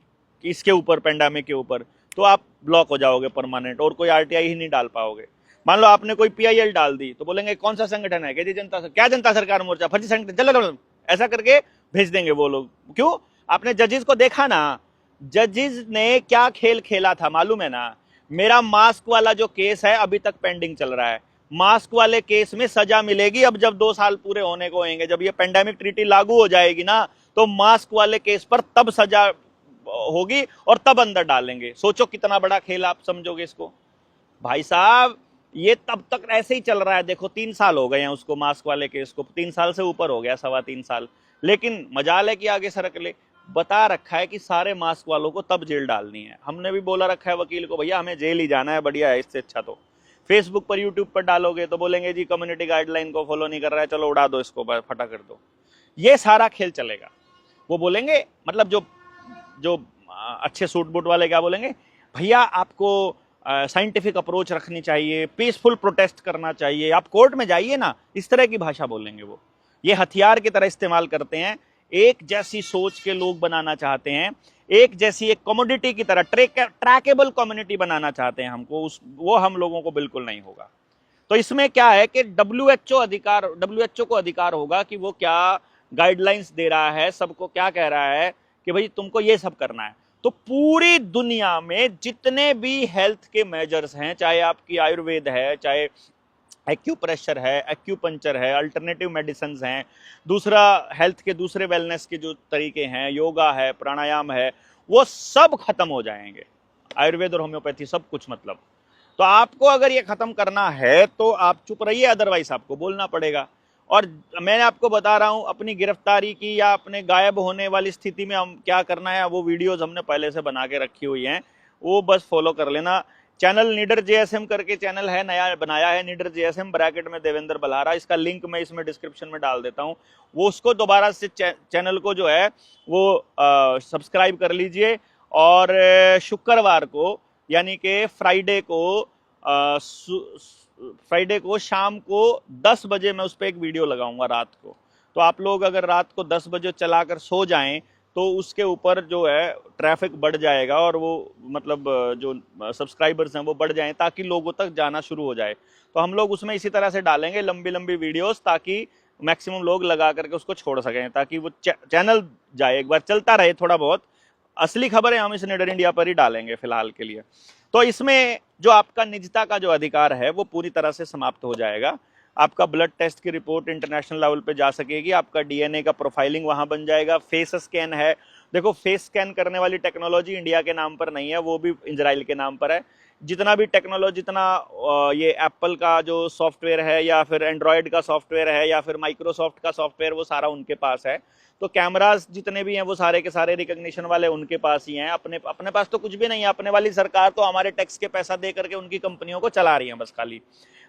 कि इसके ऊपर, पेंडेमिक के ऊपर, तो आप ब्लॉक हो जाओगे परमानेंट, और कोई आरटीआई ही नहीं डाल पाओगे। मान लो आपने कोई पीआईएल डाल दी तो बोलेंगे कौन सा संगठन है, कहती जनता, क्या जनता सरकार मोर्चा, फर्जी संगठन, चलो ऐसा करके भेज देंगे वो लोग। क्यों? आपने जजेस को देखा ना, जजेस ने क्या खेल खेला था मालूम है ना। मेरा मास्क वाला जो केस है अभी तक पेंडिंग चल रहा है। मास्क वाले केस में सजा मिलेगी अब जब 2 साल पूरे होने को होंगे, जब ये पेंडेमिक ट्रीटी लागू हो जाएगी ना, तो मास्क वाले केस पर तब सजा होगी और तब अंदर डालेंगे। सोचो कितना बड़ा खेल आप समझोगे इसको। भाई साहब ये तब तक ऐसे ही चल रहा है। देखो 3 साल हो गए हैं उसको, मास्क वाले केस को 3 साल से ऊपर हो गया, 3.25 साल। लेकिन मजाल है कि आगे सरक ले। बता रखा है कि सारे मास्क वालों को तब जेल डालनी है। हमने भी बोला रखा है वकील को, भैया हमें जेल ही जाना है, बढ़िया है, इससे अच्छा तो फेसबुक पर यूट्यूब पर डालोगे तो बोलेंगे जी कम्युनिटी गाइडलाइन को फॉलो नहीं कर रहा है, चलो उड़ा दो इसको, फटा कर दो। ये सारा खेल चलेगा। वो बोलेंगे मतलब जो जो अच्छे सूट बूट वाले क्या बोलेंगे, भैया आपको साइंटिफिक अप्रोच रखनी चाहिए, पीसफुल प्रोटेस्ट करना चाहिए, आप कोर्ट में जाइए ना, इस तरह की भाषा बोलेंगे वो। ये हथियार की तरह इस्तेमाल करते हैं। एक जैसी सोच के लोग बनाना चाहते हैं, एक जैसी एक कमोडिटी की तरह, ट्रैकेबल कम्युनिटी बनाना चाहते हैं हमको, वो हम लोगों को बिल्कुल नहीं होगा। तो इसमें क्या है कि डब्ल्यूएचओ को अधिकार होगा कि वो क्या गाइडलाइंस दे रहा है, सबको क्या कह रहा है कि भाई तुमको ये सब करना है। तो पूरी दुनिया में जितने भी हेल्थ के मेजर्स हैं, चाहे आपकी आयुर्वेद है, चाहे एक्यूप्रेशर है, एक्यूपंचर है, अल्टरनेटिव मेडिसिन हैं, दूसरा हेल्थ के दूसरे वेलनेस के जो तरीके हैं, योगा है, प्राणायाम है, वो सब खत्म हो जाएंगे। आयुर्वेद और होम्योपैथी सब कुछ मतलब। तो आपको अगर ये खत्म करना है तो आप चुप रहिए, अदरवाइज आपको बोलना पड़ेगा। और मैं आपको बता रहा हूं अपनी गिरफ्तारी की या अपने गायब होने वाली स्थिति में हम क्या करना है, वो वीडियोस हमने पहले से बना के रखी हुई हैं, वो बस फॉलो कर लेना। चैनल नीडर जेएसएम करके चैनल है, नया बनाया है, नीडर जेएसएम ब्रैकेट में देवेंद्र बल्हारा, इसका लिंक मैं इसमें डिस्क्रिप्शन में डाल देता हूं। वो उसको दोबारा से चैनल को जो है वो सब्सक्राइब कर लीजिए। और शुक्रवार को यानी कि फ्राइडे को शाम को 10 बजे मैं उस पर एक वीडियो लगाऊंगा रात को। तो आप लोग अगर रात को 10 बजे चलाकर सो जाएं तो उसके ऊपर जो है ट्रैफिक बढ़ जाएगा, और वो मतलब जो सब्सक्राइबर्स हैं वो बढ़ जाएं, ताकि लोगों तक जाना शुरू हो जाए। तो हम लोग उसमें इसी तरह से डालेंगे लंबी लंबी वीडियोस, ताकि मैक्सिमम लोग लगा करके उसको छोड़ सकें, ताकि वो चैनल जाए, एक बार चलता रहे थोड़ा बहुत। असली खबरें हम इस निडर इंडिया पर ही डालेंगे फिलहाल के लिए। तो इसमें जो आपका निजता का जो अधिकार है वो पूरी तरह से समाप्त हो जाएगा। आपका ब्लड टेस्ट की रिपोर्ट इंटरनेशनल लेवल पे जा सकेगी, आपका डीएनए का प्रोफाइलिंग वहां बन जाएगा, फेस स्कैन है। देखो, फेस स्कैन करने वाली टेक्नोलॉजी इंडिया के नाम पर नहीं है, वो भी इजराइल के नाम पर है। जितना भी टेक्नोलॉजी, जितना ये एप्पल का जो सॉफ्टवेयर है या फिर एंड्रॉयड का सॉफ्टवेयर है या फिर माइक्रोसॉफ्ट का सॉफ्टवेयर, वो सारा उनके पास है। तो कैमरास जितने भी हैं वो सारे के सारे रिकॉग्निशन वाले उनके पास ही हैं। अपने पास तो कुछ भी नहीं है। अपने वाली सरकार तो हमारे टैक्स के पैसा दे करके उनकी कंपनियों को चला रही है बस खाली।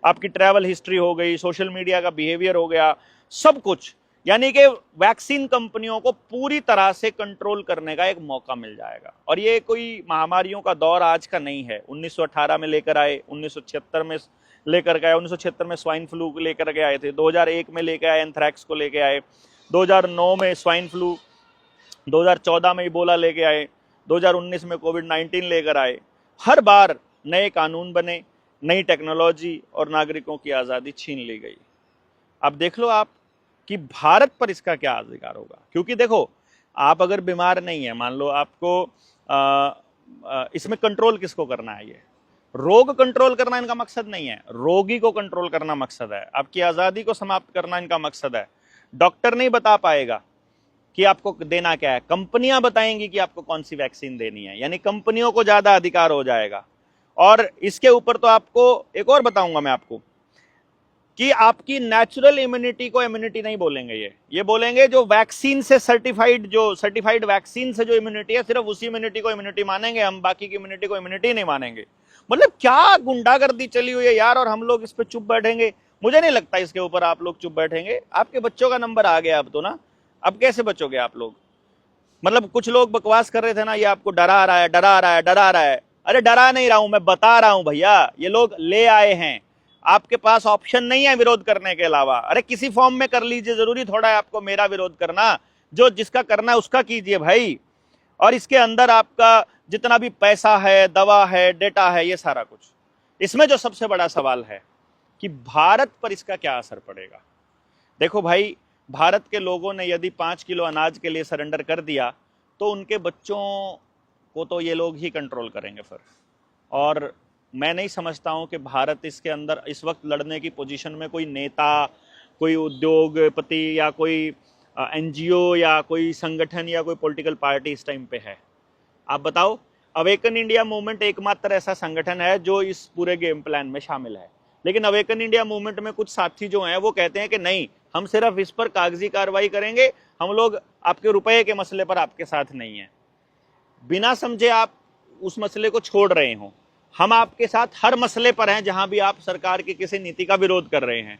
आपकी ट्रैवल हिस्ट्री हो गई, सोशल मीडिया का बिहेवियर हो गया, सब कुछ। यानी कि वैक्सीन कंपनियों को पूरी तरह से कंट्रोल करने का एक मौका मिल जाएगा। और ये कोई महामारियों का दौर आज का नहीं है। 1918 में लेकर आए, 1976 में लेकर गए, 1976 में स्वाइन फ्लू लेकर के आए थे, 2001 में लेकर आए, एंथ्रैक्स को लेकर आए, 2009 में स्वाइन फ्लू, 2014 में इबोला लेके आए, 2019 में कोविड-19 लेकर आए। हर बार नए कानून बने, नई टेक्नोलॉजी और नागरिकों की आज़ादी छीन ली गई। अब देख लो आप कि भारत पर इसका क्या अधिकार होगा। क्योंकि देखो, आप अगर बीमार नहीं है, मान लो आपको इसमें कंट्रोल किसको करना है? ये रोग कंट्रोल करना इनका मकसद नहीं है, रोगी को कंट्रोल करना मकसद है, आपकी आज़ादी को समाप्त करना इनका मकसद है। डॉक्टर नहीं बता पाएगा कि आपको देना क्या है, कंपनियां बताएंगी कि आपको कौन सी वैक्सीन देनी है। यानी कंपनियों को ज्यादा अधिकार हो जाएगा। और इसके ऊपर तो आपको एक और बताऊंगा मैं आपको कि आपकी नेचुरल इम्यूनिटी को इम्यूनिटी नहीं बोलेंगे, ये बोलेंगे जो वैक्सीन से सर्टिफाइड वैक्सीन से जो इम्यूनिटी है, सिर्फ उसी इम्यूनिटी को इम्यूनिटी मानेंगे हम, बाकी की इम्यूनिटी को इम्यूनिटी नहीं मानेंगे। मतलब क्या गुंडागर्दी चली हुई है यार, और हम लोग इस पे चुप बैठेंगे? मुझे नहीं लगता इसके ऊपर आप लोग चुप बैठेंगे। आपके बच्चों का नंबर आ गया अब तो ना, अब कैसे बचोगे आप लोग? मतलब कुछ लोग बकवास कर रहे थे ना, ये आपको डरा रहा है, डरा रहा है, डरा रहा है। अरे डरा नहीं रहा हूं, मैं बता रहा हूं भैया, ये लोग ले आए हैं, आपके पास ऑप्शन नहीं है विरोध करने के अलावा। अरे किसी फॉर्म में कर लीजिए, जरूरी थोड़ा है आपको मेरा विरोध करना, जो जिसका करना है उसका कीजिए भाई। और इसके अंदर आपका जितना भी पैसा है, दवा है, डेटा है, ये सारा कुछ। इसमें जो सबसे बड़ा सवाल है कि भारत पर इसका क्या असर पड़ेगा। देखो भाई, भारत के लोगों ने यदि 5 किलो अनाज के लिए सरेंडर कर दिया तो उनके बच्चों को तो ये लोग ही कंट्रोल करेंगे फिर। और मैं नहीं समझता हूं कि भारत इसके अंदर इस वक्त लड़ने की पोजीशन में कोई नेता, कोई उद्योगपति या कोई एनजीओ या कोई संगठन या कोई पॉलिटिकल पार्टी इस टाइम पे है। आप बताओ, अवेकन इंडिया मूवमेंट एकमात्र ऐसा संगठन है जो इस पूरे गेम प्लान में शामिल है। लेकिन अवेकन इंडिया मूवमेंट में कुछ साथी जो हैं वो कहते हैं कि नहीं, हम सिर्फ इस पर कागजी कार्रवाई करेंगे, हम लोग आपके रुपए के मसले पर आपके साथ नहीं है। बिना समझे आप उस मसले को छोड़ रहे हो। हम आपके साथ हर मसले पर हैं जहां भी आप सरकार की किसी नीति का विरोध कर रहे हैं।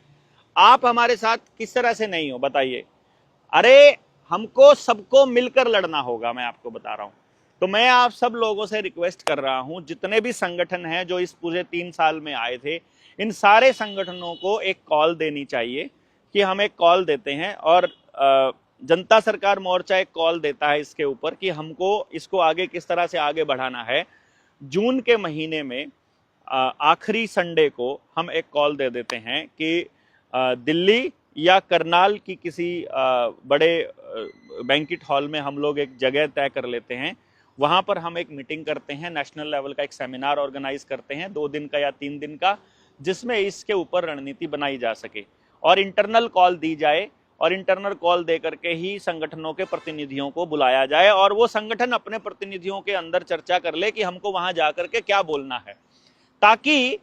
आप हमारे साथ किस तरह से नहीं हो बताइए? अरे हमको सबको मिलकर लड़ना होगा, मैं आपको बता रहा हूं। तो मैं आप सब लोगों से रिक्वेस्ट कर रहा हूं, जितने भी संगठन हैं जो इस पूरे 3 साल में आए थे, इन सारे संगठनों को एक कॉल देनी चाहिए कि हम एक कॉल देते हैं। और जनता सरकार मोर्चा एक कॉल देता है इसके ऊपर कि हमको इसको आगे किस तरह से आगे बढ़ाना है। जून के महीने में आखिरी संडे को हम एक कॉल दे देते हैं कि दिल्ली या करनाल की किसी बड़े बैंक्वेट हॉल में हम लोग एक जगह तय कर लेते हैं, वहां पर हम एक मीटिंग करते हैं, नेशनल लेवल का एक सेमिनार ऑर्गेनाइज करते हैं 2 दिन का या 3 दिन का, जिसमें इसके ऊपर रणनीति बनाई जा सके और इंटरनल कॉल दी जाए। और इंटरनल कॉल दे करके ही संगठनों के प्रतिनिधियों को बुलाया जाए और वो संगठन अपने प्रतिनिधियों के अंदर चर्चा कर ले कि हमको वहां जाकर के क्या बोलना है, ताकि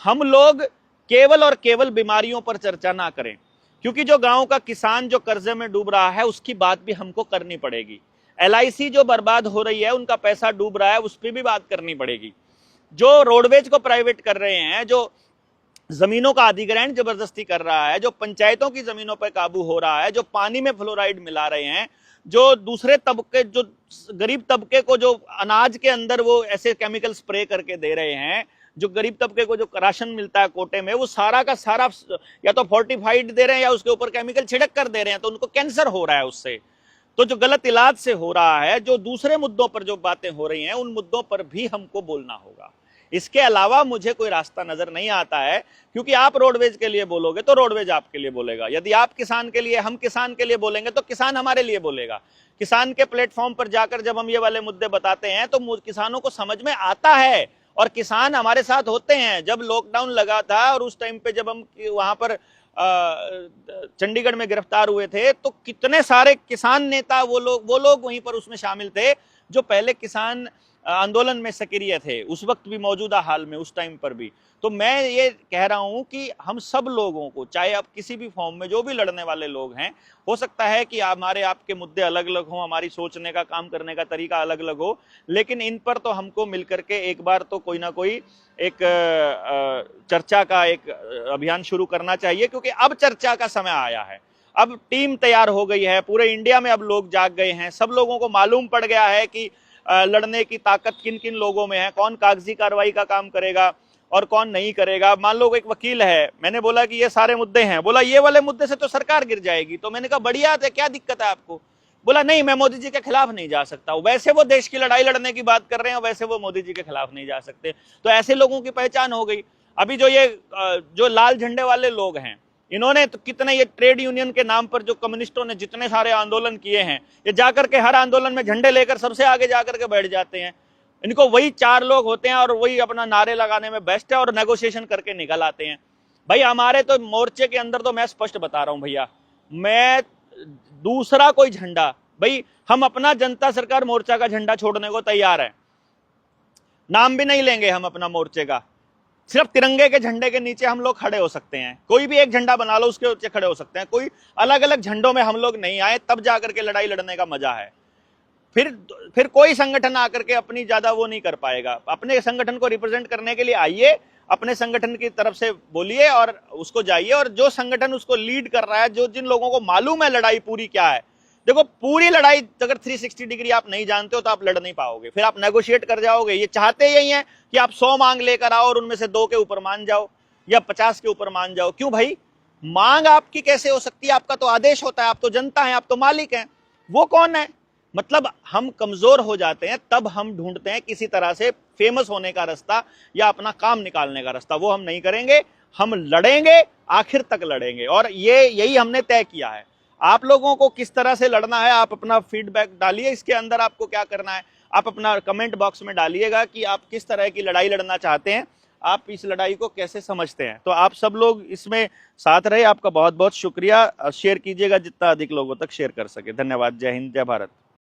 हम लोग केवल और केवल बीमारियों पर चर्चा ना करें। क्योंकि जो गांव का किसान जो कर्जे में डूब रहा है उसकी बात भी हमको करनी पड़ेगी। LIC जो बर्बाद हो रही है, उनका पैसा डूब रहा है, उस पर भी बात करनी पड़ेगी। जो रोडवेज को प्राइवेट कर रहे हैं, जो जमीनों का अधिग्रहण जबरदस्ती कर रहा है, जो पंचायतों की जमीनों पर काबू हो रहा है, जो पानी में फ्लोराइड मिला रहे हैं, जो दूसरे तबके, जो गरीब तबके को जो अनाज के अंदर वो ऐसे केमिकल स्प्रे करके दे रहे हैं, जो गरीब तबके को जो राशन मिलता है कोटे में, वो सारा का सारा या तो फोर्टिफाइड दे रहे हैं या उसके ऊपर केमिकल छिड़क कर दे रहे हैं, तो उनको कैंसर हो रहा है उससे। तो जो गलत इलाज से हो रहा है, जो दूसरे मुद्दों पर जो बातें हो रही हैं, उन मुद्दों पर भी हमको बोलना होगा। इसके अलावा मुझे कोई रास्ता नजर नहीं आता है, क्योंकि आप रोडवेज के लिए बोलोगे तो रोडवेज आपके लिए बोलेगा, यदि आप किसान के लिए, हम किसान के लिए बोलेंगे तो किसान हमारे लिए बोलेगा। किसान के प्लेटफॉर्म पर जाकर जब हम ये वाले मुद्दे बताते हैं तो किसानों को समझ में आता है, और किसान हमारे साथ होते हैं। जब लॉकडाउन लगा था और उस टाइम पे जब हम वहां पर चंडीगढ़ में गिरफ्तार हुए थे, तो कितने सारे किसान नेता वो लोग वहीं पर उसमें शामिल थे जो पहले किसान आंदोलन में सक्रिय थे, उस वक्त भी, मौजूदा हाल में, उस टाइम पर भी। तो मैं ये कह रहा हूं कि हम सब लोगों को, चाहे आप किसी भी फॉर्म में जो भी लड़ने वाले लोग हैं, हो सकता है कि हमारे आपके मुद्दे अलग अलग हों, हमारी सोचने का, काम करने का तरीका अलग अलग हो, लेकिन इन पर तो हमको मिलकर के एक बार तो कोई ना कोई एक चर्चा का एक अभियान शुरू करना चाहिए, क्योंकि अब चर्चा का समय आया है। अब टीम तैयार हो गई है, पूरे इंडिया में अब लोग जाग गए हैं, सब लोगों को मालूम पड़ गया है कि लड़ने की ताकत किन किन लोगों में है, कौन कागजी कार्रवाई का काम करेगा और कौन नहीं करेगा। मान लो एक वकील है, मैंने बोला कि ये सारे मुद्दे हैं, बोला ये वाले मुद्दे से तो सरकार गिर जाएगी, तो मैंने कहा बढ़िया है, क्या दिक्कत है आपको? बोला नहीं, मैं मोदी जी के खिलाफ नहीं जा सकता हूं। वैसे वो देश की लड़ाई लड़ने की बात कर रहे हैं, वैसे वो मोदी जी के खिलाफ नहीं जा सकते। तो ऐसे लोगों की पहचान हो गई। अभी जो लाल झंडे वाले लोग हैं, इन्होंने तो कितने, ये ट्रेड यूनियन के नाम पर जो कम्युनिस्टों ने जितने सारे आंदोलन किए हैं, ये जाकर के हर आंदोलन में झंडे लेकर सबसे आगे जाकर के बैठ जाते हैं। इनको वही 4 लोग होते हैं और वही अपना नारे लगाने में बेस्ट है और नेगोशिएशन करके निकल आते हैं। भाई हमारे तो मोर्चे के अंदर तो मैं स्पष्ट बता रहा हूं भैया, मैं दूसरा कोई झंडा, भाई हम अपना जनता सरकार मोर्चा का झंडा छोड़ने को तैयार है, नाम भी नहीं लेंगे हम अपना मोर्चे का, सिर्फ तिरंगे के झंडे के नीचे हम लोग खड़े हो सकते हैं। कोई भी एक झंडा बना लो, उसके नीचे खड़े हो सकते हैं। कोई अलग अलग झंडों में हम लोग नहीं आए, तब जाकर के लड़ाई लड़ने का मजा है। फिर कोई संगठन आकर के अपनी ज्यादा वो नहीं कर पाएगा। अपने संगठन को रिप्रेजेंट करने के लिए आइए, अपने संगठन की तरफ से बोलिए और उसको जाइए, और जो संगठन उसको लीड कर रहा है, जो जिन लोगों को मालूम है लड़ाई पूरी क्या है, देखो पूरी लड़ाई अगर 360 डिग्री आप नहीं जानते हो तो आप लड़ नहीं पाओगे, फिर आप नेगोशिएट कर जाओगे। ये चाहते यही है कि आप 100 मांग लेकर आओ और उनमें से 2 के ऊपर मान जाओ या 50 के ऊपर मान जाओ। क्यों भाई, मांग आपकी कैसे हो सकती है? आपका तो आदेश होता है, आप तो जनता है, आप तो मालिक हैं। वो कौन है? मतलब हम कमजोर हो जाते हैं, तब हम ढूंढते हैं किसी तरह से फेमस होने का रास्ता या अपना काम निकालने का रास्ता। वो हम नहीं करेंगे, हम लड़ेंगे, आखिर तक लड़ेंगे, और यही हमने तय किया है। आप लोगों को किस तरह से लड़ना है, आप अपना फीडबैक डालिए, इसके अंदर आपको क्या करना है आप अपना कमेंट बॉक्स में डालिएगा कि आप किस तरह की लड़ाई लड़ना चाहते हैं, आप इस लड़ाई को कैसे समझते हैं। तो आप सब लोग इसमें साथ रहे, आपका बहुत बहुत शुक्रिया। शेयर कीजिएगा जितना अधिक लोगों तक शेयर कर सके। धन्यवाद। जय हिंद, जय भारत।